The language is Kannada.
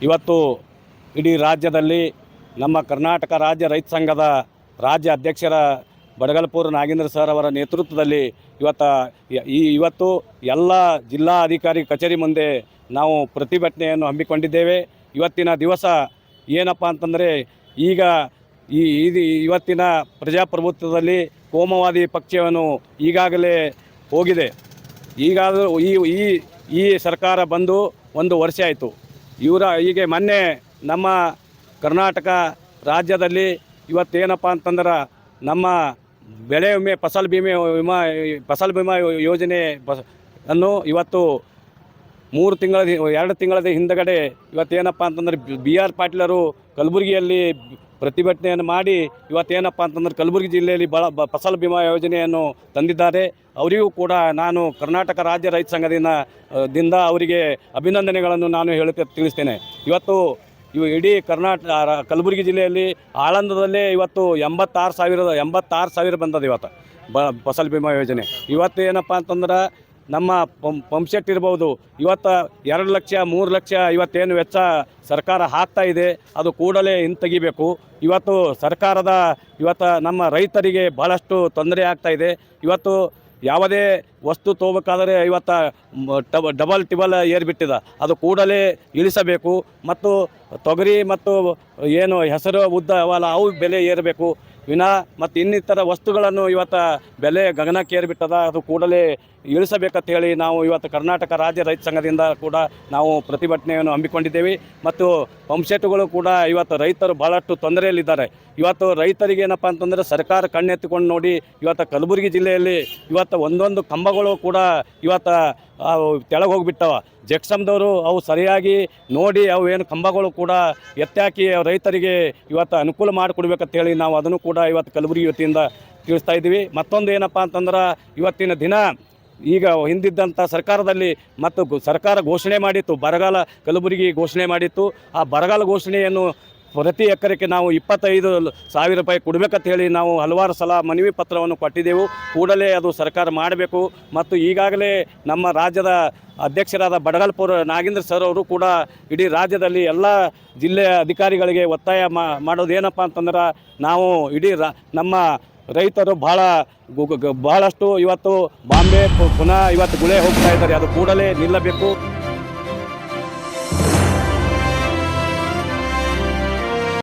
ಇವತ್ತು ಇಡೀ ರಾಜ್ಯದಲ್ಲಿ ನಮ್ಮ ಕರ್ನಾಟಕ ರಾಜ್ಯ ರೈತ ಸಂಘದ ರಾಜ್ಯ ಅಧ್ಯಕ್ಷರ ಬಡಗಲಪುರ ನಾಗೇಂದ್ರ ಸರ್ ಅವರ ನೇತೃತ್ವದಲ್ಲಿ ಇವತ್ತು ಎಲ್ಲ ಜಿಲ್ಲಾ ಅಧಿಕಾರಿ ಕಚೇರಿ ಮುಂದೆ ನಾವು ಪ್ರತಿಭಟನೆಯನ್ನು ಹಮ್ಮಿಕೊಂಡಿದ್ದೇವೆ. ಇವತ್ತಿನ ದಿವಸ ಏನಪ್ಪ ಅಂತಂದರೆ ಈಗ ಇವತ್ತಿನ ಪ್ರಜಾಪ್ರಭುತ್ವದಲ್ಲಿ ಕೋಮುವಾದಿ ಪಕ್ಷವನ್ನು ಈಗಾಗಲೇ ಹೋಗಿದೆ. ಈಗಾದರೂ ಈ ಸರ್ಕಾರ ಬಂದು 1 ವರ್ಷ ಆಯಿತು. ಹೀಗೆ ಮೊನ್ನೆ ನಮ್ಮ ಕರ್ನಾಟಕ ರಾಜ್ಯದಲ್ಲಿ ಇವತ್ತೇನಪ್ಪ ಅಂತಂದ್ರೆ ನಮ್ಮ ಬೆಳೆ ವಿಮೆ ಫಸಲ್ ಬಿಮಾ ಯೋಜನೆ ಅನ್ನು ಇವತ್ತು 2 ತಿಂಗಳ ಹಿಂದಗಡೆ ಇವತ್ತೇನಪ್ಪ ಅಂತಂದ್ರೆ BR ಪಾಟೀಲರು ಕಲಬುರಗಿಯಲ್ಲಿ ಪ್ರತಿಭಟನೆಯನ್ನು ಮಾಡಿ ಇವತ್ತೇನಪ್ಪ ಅಂತಂದ್ರೆ ಕಲಬುರಗಿ ಜಿಲ್ಲೆಯಲ್ಲಿ ಫಸಲ್ ಬಿಮಾ ಯೋಜನೆಯನ್ನು ತಂದಿದ್ದಾರೆ. ಅವರಿಗೂ ಕೂಡ ನಾನು ಕರ್ನಾಟಕ ರಾಜ್ಯ ರೈತ ಸಂಘದಿಂದ ಅವರಿಗೆ ಅಭಿನಂದನೆಗಳನ್ನು ನಾನು ತಿಳಿಸ್ತೇನೆ. ಇವತ್ತು ಇಡೀ ಕಲಬುರಗಿ ಜಿಲ್ಲೆಯಲ್ಲಿ ಆಳಂದದಲ್ಲೇ ಇವತ್ತು 86 ಸಾವಿರ ಬಂದದ ಇವತ್ತು ಫಸಲ್ ಬಿಮಾ ಯೋಜನೆ. ಇವತ್ತು ಏನಪ್ಪ ಅಂತಂದ್ರೆ ನಮ್ಮ ಪಂಪ್ಸೆಟ್ ಇರ್ಬೋದು, ಇವತ್ತು 2 ಲಕ್ಷ 3 ಲಕ್ಷ ಇವತ್ತೇನು ವೆಚ್ಚ ಸರ್ಕಾರ ಹಾಕ್ತಾ ಇದೆ ಅದು ಕೂಡಲೇ ಹಿಂತೆಗಿಬೇಕು. ಇವತ್ತು ನಮ್ಮ ರೈತರಿಗೆ ಭಾಳಷ್ಟು ತೊಂದರೆ ಆಗ್ತಾಯಿದೆ. ಇವತ್ತು ಯಾವುದೇ ವಸ್ತು ತೊಗೋಬೇಕಾದರೆ ಇವತ್ತು ಡಬಲ್ ಏರ್ಬಿಟ್ಟಿದೆ, ಅದು ಕೂಡಲೇ ಇಳಿಸಬೇಕು. ಮತ್ತು ತೊಗರಿ ಮತ್ತು ಏನು ಹೆಸರು ಉದ್ದ ಅವಲ್ಲ ಅವು ಬೆಲೆ ಏರಬೇಕು ಮತ್ತು ಇನ್ನಿತರ ವಸ್ತುಗಳನ್ನು ಇವತ್ತು ಬೆಲೆ ಗಗನಕ್ಕೆ ಏರಿಬಿಟ್ಟದ, ಅದು ಕೂಡಲೇ ಇಳಿಸಬೇಕಂತ ಹೇಳಿ ನಾವು ಇವತ್ತು ಕರ್ನಾಟಕ ರಾಜ್ಯ ರೈತ ಸಂಘದಿಂದ ಕೂಡ ನಾವು ಪ್ರತಿಭಟನೆಯನ್ನು ಹಮ್ಮಿಕೊಂಡಿದ್ದೇವೆ. ಮತ್ತು ಪಂಪ್ಸೆಟ್ಗಳು ಕೂಡ ಇವತ್ತು ರೈತರು ಭಾಳಷ್ಟು ತೊಂದರೆಯಲ್ಲಿದ್ದಾರೆ. ಇವತ್ತು ರೈತರಿಗೆ ಏನಪ್ಪ ಅಂತಂದರೆ ಸರ್ಕಾರ ಕಣ್ಣೆತ್ತಿಕೊಂಡು ನೋಡಿ ಇವತ್ತು ಕಲಬುರಗಿ ಜಿಲ್ಲೆಯಲ್ಲಿ ಇವತ್ತು ಒಂದೊಂದು ಕಂಬಗಳು ಕೂಡ ಇವತ್ತು ತೆಳಗೆ ಹೋಗಿಬಿಟ್ಟವ. ಜೆಕ್ಸಮ್ದವರು ಅವು ಸರಿಯಾಗಿ ನೋಡಿ ಅವು ಏನು ಕಂಬಗಳು ಕೂಡ ಎತ್ತಾಕಿ ರೈತರಿಗೆ ಇವತ್ತು ಅನುಕೂಲ ಮಾಡಿಕೊಡ್ಬೇಕಂತ ಹೇಳಿ ನಾವು ಅದನ್ನು ಕೂಡ ಇವತ್ತು ಕಲಬುರಗಿ ವತಿಯಿಂದ ತಿಳಿಸ್ತಾ ಇದ್ದೀವಿ. ಮತ್ತೊಂದು ಏನಪ್ಪ ಅಂತಂದ್ರೆ ಇವತ್ತಿನ ದಿನ ಈಗ ಹಿಂದಿದ್ದಂಥ ಸರ್ಕಾರದಲ್ಲಿ ಮತ್ತು ಸರ್ಕಾರ ಘೋಷಣೆ ಮಾಡಿತ್ತು, ಬರಗಾಲ ಕಲಬುರಗಿ ಘೋಷಣೆ ಮಾಡಿತ್ತು. ಆ ಬರಗಾಲ ಘೋಷಣೆಯನ್ನು ಪ್ರತಿ ಎಕರೆಗೆ ನಾವು 25,000 ರೂಪಾಯಿ ಕೊಡಬೇಕಂತ ಹೇಳಿ ನಾವು ಹಲವಾರು ಸಲ ಮನವಿ ಪತ್ರವನ್ನು ಕೊಟ್ಟಿದ್ದೆವು. ಕೂಡಲೇ ಅದು ಸರ್ಕಾರ ಮಾಡಬೇಕು. ಮತ್ತು ಈಗಾಗಲೇ ನಮ್ಮ ರಾಜ್ಯದ ಅಧ್ಯಕ್ಷರಾದ ಬಡಗಲಪುರ ನಾಗೇಂದ್ರ ಸರ್ ಅವರು ಕೂಡ ಇಡೀ ರಾಜ್ಯದಲ್ಲಿ ಎಲ್ಲ ಜಿಲ್ಲೆಯ ಅಧಿಕಾರಿಗಳಿಗೆ ಒತ್ತಾಯ ಮಾಡೋದೇನಪ್ಪ ಅಂತಂದ್ರೆ ನಾವು ನಮ್ಮ ರೈತರು ಬಹಳಷ್ಟು ಇವತ್ತು ಬಾಂಬೆ ಪುನಃ ಇವತ್ತು ಗುಳೆ ಹೋಗ್ತಾ ಇದ್ದಾರೆ, ಅದು ಕೂಡಲೇ ನಿಲ್ಲಬೇಕು.